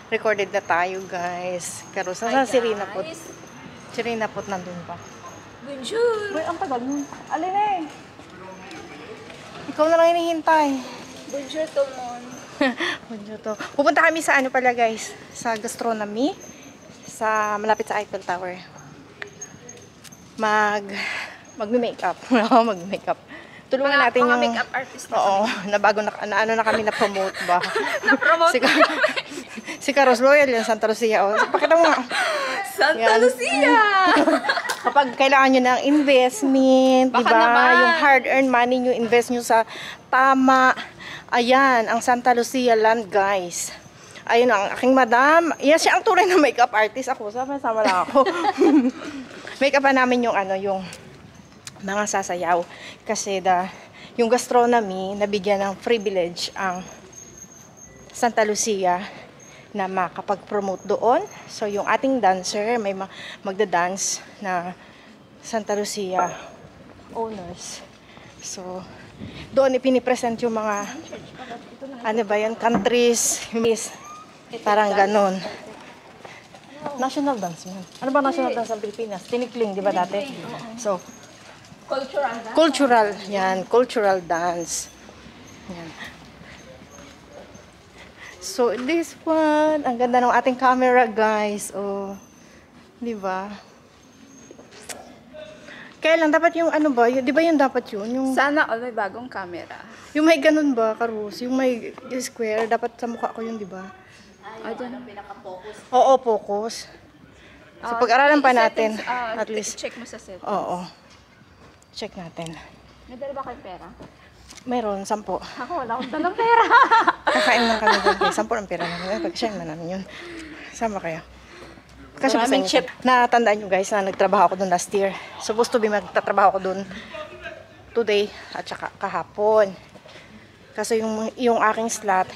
Recorded na tayo, guys. Pero saan si Rina po? Si Rina po nandun pa. Bonjour! Uy, ang tagal nun. Alin eh. Ikaw na lang hinihintay. Bonjour, Tomon. Bonjour to. Pupunta kami sa ano pala, guys. Sa gastronomy. Malapit sa Eiffel Tower. Mag-makeup. Mag-makeup. Tulungan natin yung... makeup artist na Oo, ano na kami na-promote ba? Na-promote si Carlos Loyal yan, Santa Lucia. O, pakita mo nga. Santa Lucia! Kapag kailangan nyo ng investment, Baka diba? naman. Yung hard-earned money nyo, invest nyo sa tama. Ayan, ang Santa Lucia land, guys. Ayun ang aking madam. Yan siya ang tunay na makeup artist. Ako, sama lang ako. Makeup pa namin yung yung mga sasayaw. Kasi yung gastronomy, nabigyan ng privilege ang Santa Lucia na makapag-promote doon. So, yung ating dancer, may magda-dance na Santa Lucia owners. So, doon ipinipresent yung mga countries, parang ganon. National dance man. Ano ba national dance ng Pilipinas? Tinikling, di ba dati? So, cultural dance. Yan. So, this one, ang ganda ng ating camera, guys. Oh, di ba? Kailan dapat yung di ba yung dapat yun? Yung Sana all may bagong camera. yung may ganun ba, Karus? Yung may square, dapat sa mukha ko yun, di ba? Dyan ang pinaka-focus. Oo, focus. So, pag-aralan pa natin. At least. Check mo sa set. Oo. Check natin. May dala ba kayong pera? Meron, 10. Ako, wala akong dalang pera. Kakain lang kami doon. 10 ang pera namin. Pag-share na namin yun. Sama kayo. Kasi Maraming chip. natandaan nyo guys na nagtrabaho ako doon last year. Supposed to be magtatrabaho ako doon today at saka kahapon. Kasi yung aking slot,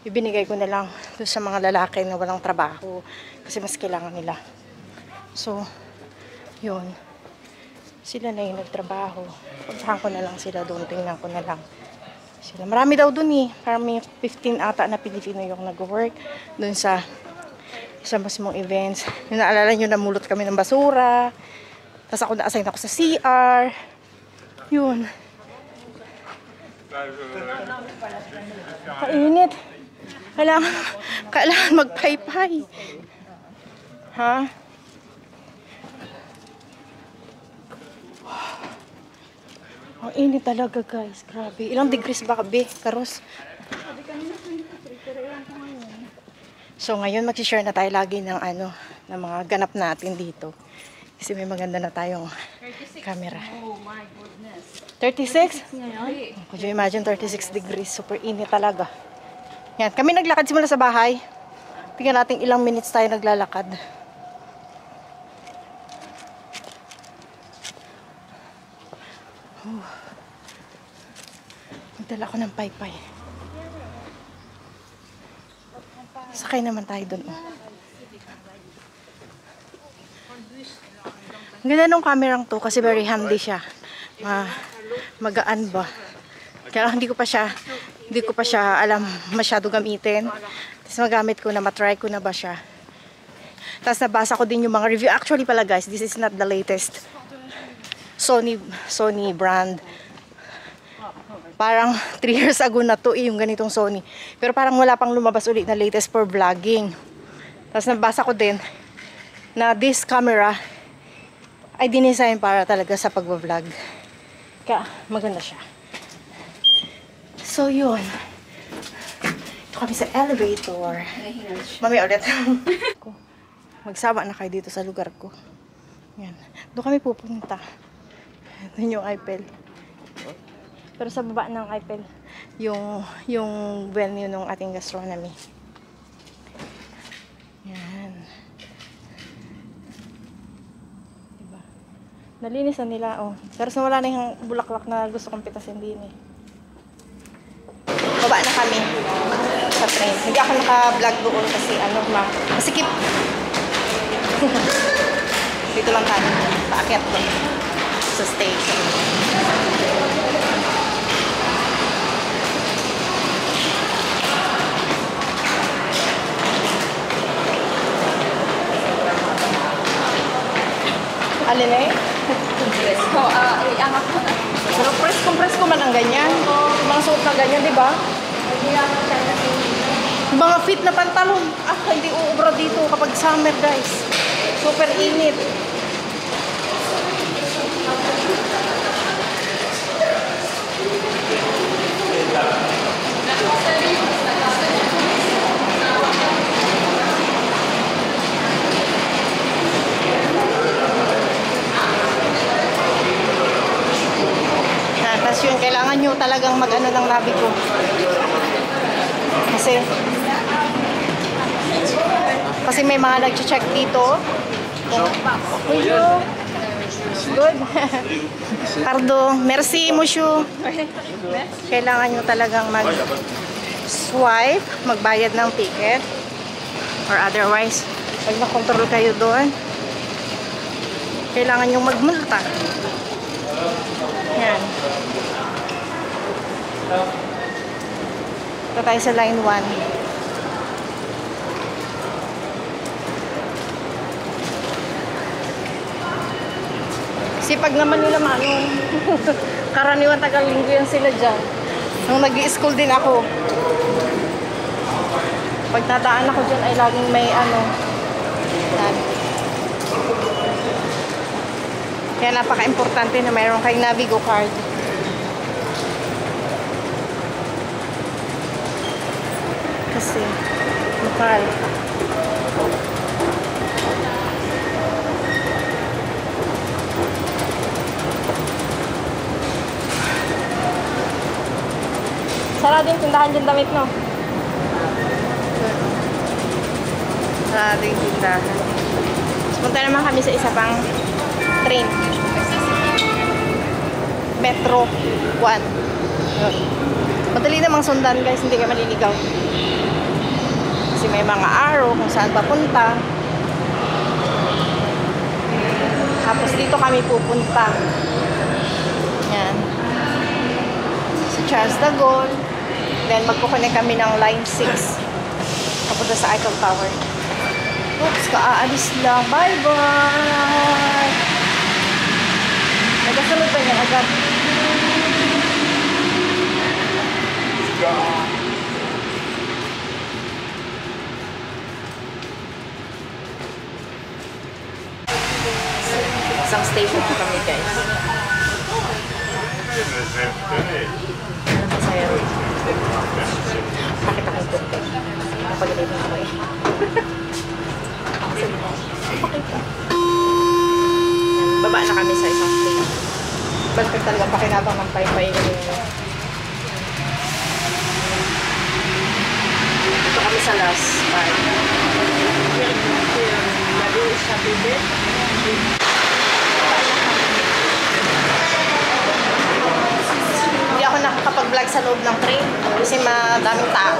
ibinigay ko na lang doon sa mga lalaki na walang trabaho. Kasi mas kailangan nila. So, yun. Sila na yung nagtrabaho. Puntahan ko na lang sila doon. Tingnan ko na lang sila. Marami daw doon eh. Parang may 15 ata na Pilipino yung nag-work doon sa mismong events. Yung naalala nyo, namulot kami ng basura. Tapos ako na-assign ako sa CR. Yun. Kainit. Kailangan magpaypay. Ha? Ang init talaga, guys. Grabe. Ilang degrees ba, be? Karos? So, ngayon mag-share na tayo lagi ng ng mga ganap natin dito. Kasi may maganda na tayong camera. Oh my goodness. 36? Could you imagine 36 degrees? Super init talaga. Yan. Kami naglakad simula sa bahay. Tingnan natin ilang minutes tayo naglalakad. Magdala ko ng paypay. Sakay naman tayo dun. Ang ganda nung kamerang to kasi very handy siya. Magaan ba? Kaya hindi ko pa siya alam masyado gamitin. Tapos magamit ko na, matry ko na ba siya. Tapos nabasa ko din yung mga review. Actually pala guys, this is not the latest Sony brand. Parang 3 years ago na to yung ganitong Sony. Pero parang wala pang lumabas ulit na latest for vlogging. Tapos nabasa ko din na this camera ay dinesign para talaga sa pag-vlog. Kaya maganda siya. So yun. Ito kami sa elevator. Mamaya ulit. Magsama na kayo dito sa lugar ko. Yan. Doon kami pupunta. Doon yung Eiffel. Pero sa baba ng Eiffel, yung venue ng ating gastronomy. Yan. Diba? Nalinis na nila, oh. Pero wala na yung bulaklak na gusto kong pitasin din eh. Baba na kami sa train. Hindi ako naka-vlog doon kasi masikip. Dito lang tayo. Paakyat doon sa station. So, iangat mo na. Pero compress ko man ang ganyan. Mga suot na ganyan, di ba? Mga fit na pantalon. Ah, hindi uubra dito kapag summer, guys. Super init. Tapos yun, kailangan nyo talagang mag-ano ng labi ko. Kasi may mga nag-check dito. Bonjour. Good. Pardon. Merci, monsieur. Kailangan nyo talagang mag-swipe, magbayad ng ticket. Or otherwise, pag na-control kayo doon, kailangan nyo magmulta. Yan. Ito tayo sa line 1. Sipag naman nila manong. Karaniwan tagalinggo yan sila dyan. Nung nag-i-school din ako. Pag nadaan ako dyan ay laging may ano. Yan. Kaya napaka-importante na mayroon kayong Navigo card. Kasi mahal. Sarado yung tindahan dyan damit, no? Sarado yung tindahan. Punta naman kami sa isa pang train. Metro 1. Yun. Madali namang sundan, guys. Hindi ka maliligaw. Kasi may mga arrow kung saan papunta. Tapos dito kami pupunta. Yan. Sa Charles de Gaulle. Then magkukunin kami ng line 6. Papunta sa Eiffel Tower. Oops, kaaalis lang. Bye-bye! Nagkasunod ba niya agad? Isang station na kami, guys. Ano masaya rin? Bakit akong punta? Napag-ilip ako eh. Baba na kami sa isang station. Balik talaga pakinabang ng pay-pay. Dito kami sa last part. Hindi ako nakakapag-vlog sa loob ng train kasi madaming tao.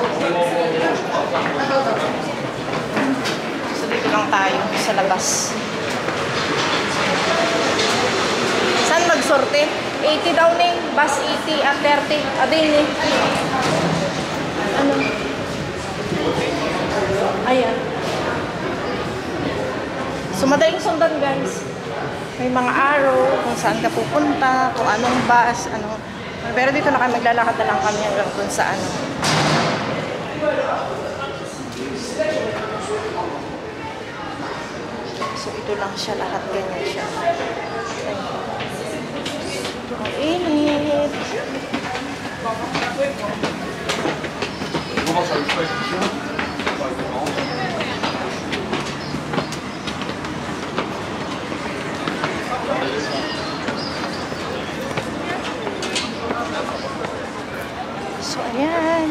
So dito lang tayo sa labas. Saan magsorte? 80 daw na yung bus 80 at 30. Adin eh. Ano? Ayan. So madaling sundan, guys. May mga arrow kung saan ka pupunta, kung anong bus, ano. Pero dito na kami, maglalakad na lang kami hanggang dun sa ano. So ito lang siya, lahat ganyan siya. Ang init. So ayan.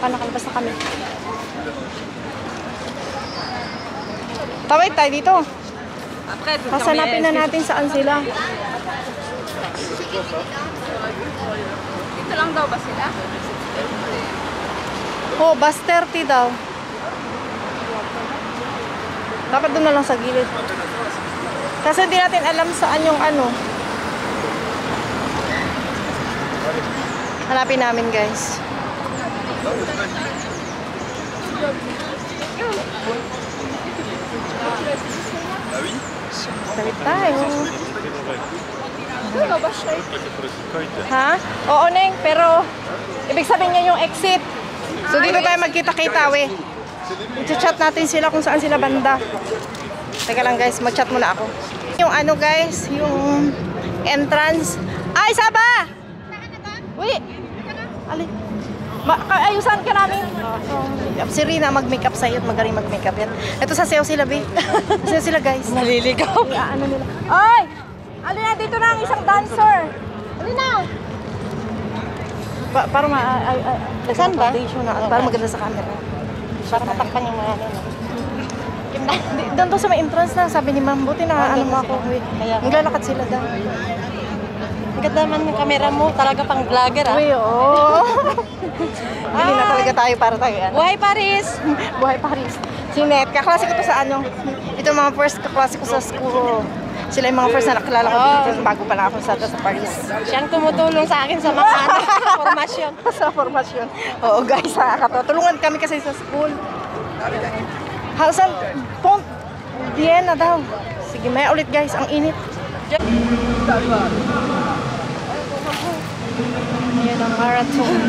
Panakalabas na kami. Tawid tayo dito. Kasanapin na natin saan sila. Dito lang daw ba sila? Oh, bus 30 daw. Dapat doon na lang sa gilid. Kasi hindi natin alam saan yung ano. Hanapin namin, guys. Tawid tayo. Ano ba siya? Ha? Oo, Neng. Pero, ibig sabihin niya yung exit. So, dito tayo magkita-kita, we. I-chat natin sila kung saan sila banda. Teka lang, guys. Mag-chat muna ako. Yung ano, guys. Yung entrance. Ay, Saba! Uy! Alin? Ayusan ka namin. Si Rina mag-makeup sa'yo at magaling mag-makeup yan. Ito sa sayo sila, be. Sayo sila, guys. Naliligaw. Ano nila? Ay! Alin na, dito na ang isang dancer. Alin na! Para saan ba? Para maganda sa camera. Para matakpan yung mga ano. Doon to sa may entrance na, sabi ni ma'am, buti na ano mo ako. Naglalakad sila daw. Ang ganda naman yung camera mo, talaga pang vlogger ah. Uy, oo. Bili na talaga tayo para tayo. Ano? Buhay Paris! Buhay Paris. Si Net, kaklase ko to sa ano. Ito mga first kaklase ko sa school. Sila yung mga first na nakilala ko dito bago pa lang ako sa Paris. Siyang tumutulong sa akin sa mga formasyon. Sa formasyon. Oo guys, tulungan kami kasi sa school. Hausan, Pont Vienna daw. Sige, maya ulit guys, ang init. Ayan ang marathon.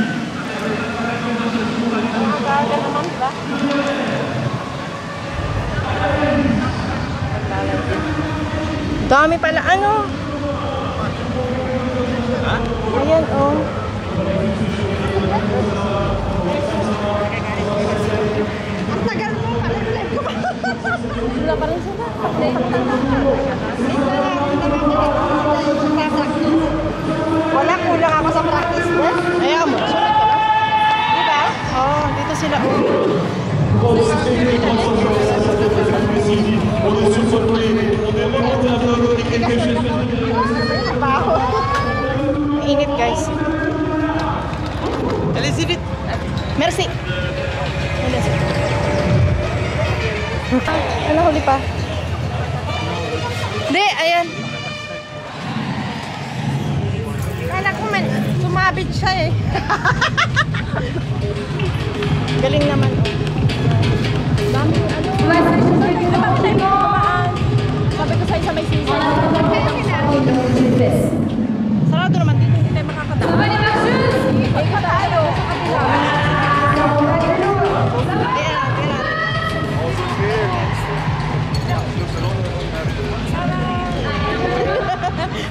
Nakakaga naman ba? Dami pala, ano? Ayan, oh. Ang tagal mo, live ko pa. Wala pa rin sila. Wala, kulang ako sa practice na. Ayaw mo, sulit ko lang. Diba? Oo, dito sila. Init guys. Allez-y vite! Merci. Ano huli pa? Hindi, ayan. Kala ko man, sumabit siya eh. Galing naman. Dami ano. Sabi ko sa isa may season. Sarado naman dito, hindi tayo makakadaan. Ay, tayo.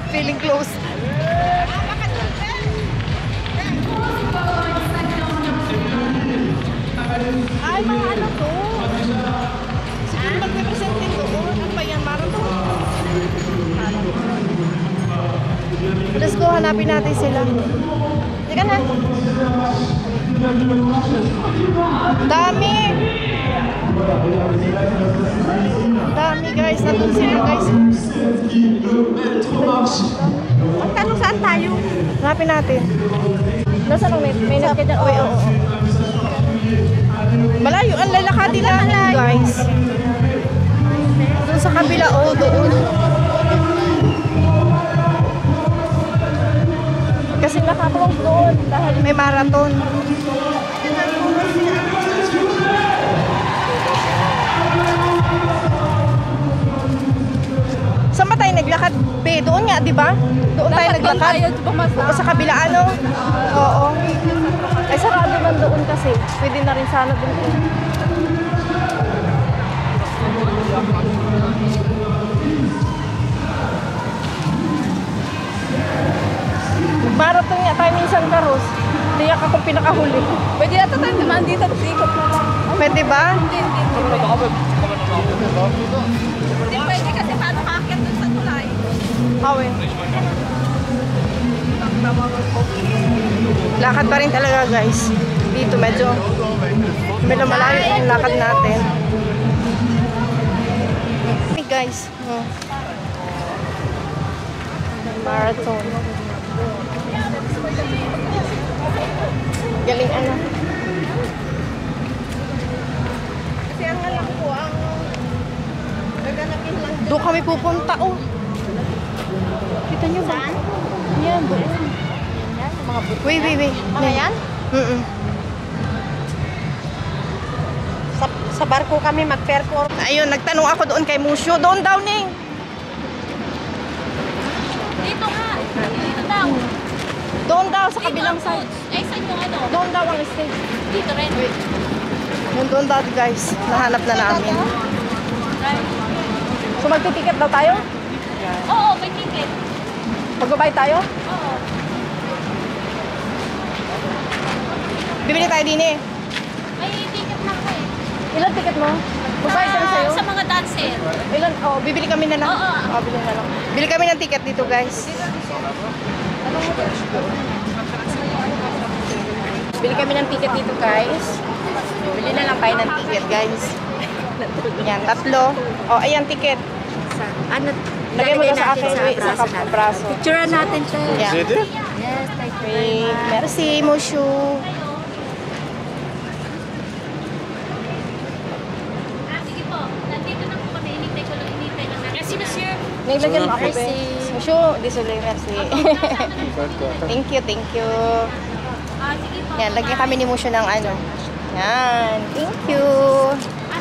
Feeling close. Ay, mga ano to? Siguro mag-represent din doon. Ano ba yan? Marathon? Let's go, hanapin natin sila. Teka na. Dami! Dami guys. Nandun sila guys. Magtanong saan tayo? Hanapin natin. Nasaan ang net? May net ka dyan? Oo. Malayo ang lalakadin natin guys. Doon sa kabila, oh, doon. Kasi nakakulong doon dahil may marathon. Saan ba tayo naglakad? Be, doon nga, di ba? Doon tayo naglakad. O sa kabila, ano? Oo. Ay, sarado man doon kasi. Pwede na rin sana doon. Marathon nga tayo minsan karos. Tiyak akong pinakahuli. Pwede na tayo naman dito. Ikot na lang. Pwede ba? Hindi pwede kasi paano kakakit dun sa tulay? Awe. Lakad pa rin talaga guys. Dito medyo malayo yung lakad natin. Hey guys. Marathon. Galing ano. Kasi ang alam ko ang gaganapin lang. Doon kami pupunta oh. Kita nyo ba? Yan, doon. Wait. Mga yan? Sa barko kami mag-perform. Ayun, nagtanong ako doon kay Musyo. Doon daw, Ning. Doon daw sa kabilang side. Ay, saan yung ano? Doon daw ang stage. Dito rin. Yung doon daw guys. Nahanap na namin. So magtitiket daw tayo? Oo, may ticket. Magbabay tayo? Oo. Bibili tayo din eh. May ticket na ako eh. Ilan ticket mo? Magbayad kami sa'yo? Sa mga dancer. Ilan? Oh, bibili kami na lang. Oo. Oh, bibili na lang. Bili kami ng ticket dito guys. Bili kami ng ticket dito guys. Bili na lang tayo ng ticket guys. Yan, 3. Oh, ayan ticket. Ano? Lagay mo na sa akin. Wait, sa braso. Picture natin siya. Yeah. Yes, thank you. Wait, merci, Mushu. Sige po. Nandito na po kami. Inintay ko lang. Inintay lang. Merci, monsieur. Naglagyan mo ako, Merci. be. Mushu, désolé, merci. Thank you, thank you. Sige po. Yan, lagyan kami ni Mushu ng ano. Yan, thank you.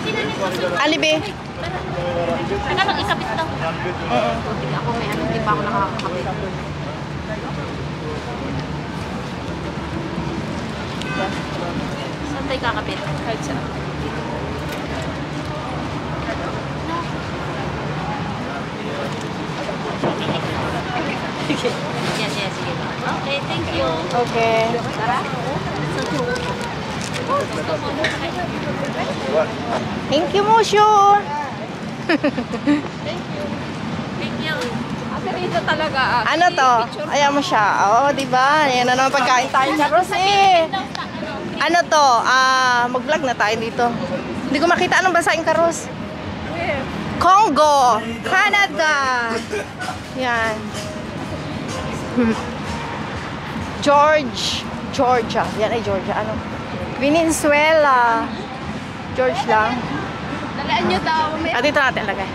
Sinanin po. Alibe. Ano, mag-ikabit daw. Ako may ano, hindi pa ako nakakakabit. Saan tayo kakabit? Kahit saan. Yes, yes, sige. Okay, thank you. Okay. Tara. Thank you, Mushu. Thank you. Ate Rita talaga. Ano to? Ayan mo siya. Oo, di ba? Ayan na naman pagkain tayo sa Rosie. Ano to? Mag-vlog na tayo dito. Hindi ko makita anong bansa yung karos. Congo, Canada. Yan. Georgia. Yan ay Georgia. Ano? Venezuela. George lang. Dalaan nyo daw. Dito natin lagay.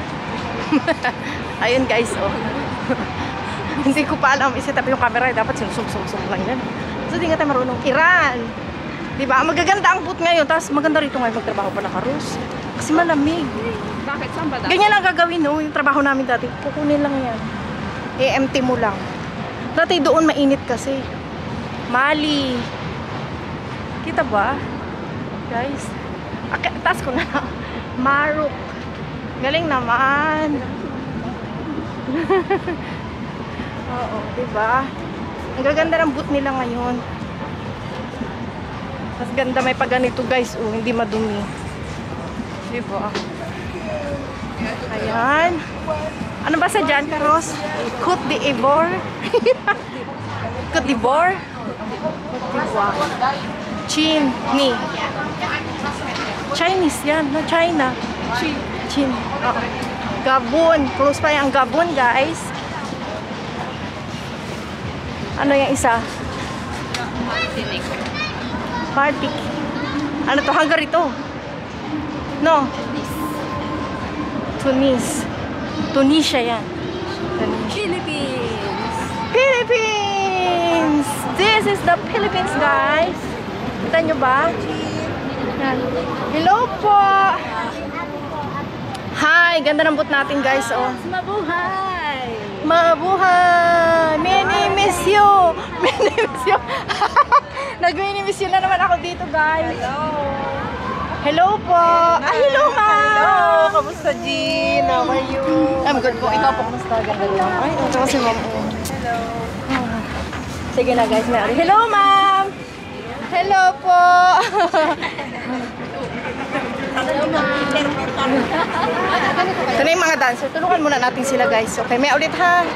Ayun guys, oh. Hindi ko pa alam i-set up yung camera. Dapat sinusum-sum lang yan. So, di nga tayo marunong. Iran. Diba? Magaganda ang boot ngayon. Tapos maganda rito ngayon magtrabaho pa na Karus. Kasi malamig. Bakit? Saan ba daw? Ganyan lang gagawin, no? Yung trabaho namin dati. Kukunin lang yan. EMT mo lang. Dati doon mainit kasi. Mali. Kita ba? Guys. Taas ko na. Maruk. Galing naman. Oo, diba? Ang gaganda ng boot nila ngayon. Mas ganda may pag ganito guys. Oh, hindi madumi. Diba? Ayan. Ano ba sa dyan, Karos? Côte d'Ivoire? Côte d'Ivoire? Chini. Chinese yan, no? China. Chin. Oh. Gabon. Close pa yung Gabon, guys. Ano yung isa? Partik. Ano to? Hungary to. No. Tunisia yan. Philippines! This is the Philippines, guys. Kita nyo ba? Yan. Hello po! Hi! Ganda ng boot natin, guys. Oh. Mabuhay! Mabuhay! Mini-miss you! Mini-miss you! Nag-mini-miss you na naman ako dito, guys. Hello po! Hello, ma'am! Hello! Kamusta, Jean? How are you? I'm good po. Ikaw po, kamusta? Ganda lang. Ay, ito kasi ma'am. Hello. Sige na, guys. Mary. Hello, ma'am! Hello po! Hello, ma'am. Ito na yung mga dancer. Tulungan muna natin sila, guys. Okay, may ulit ha.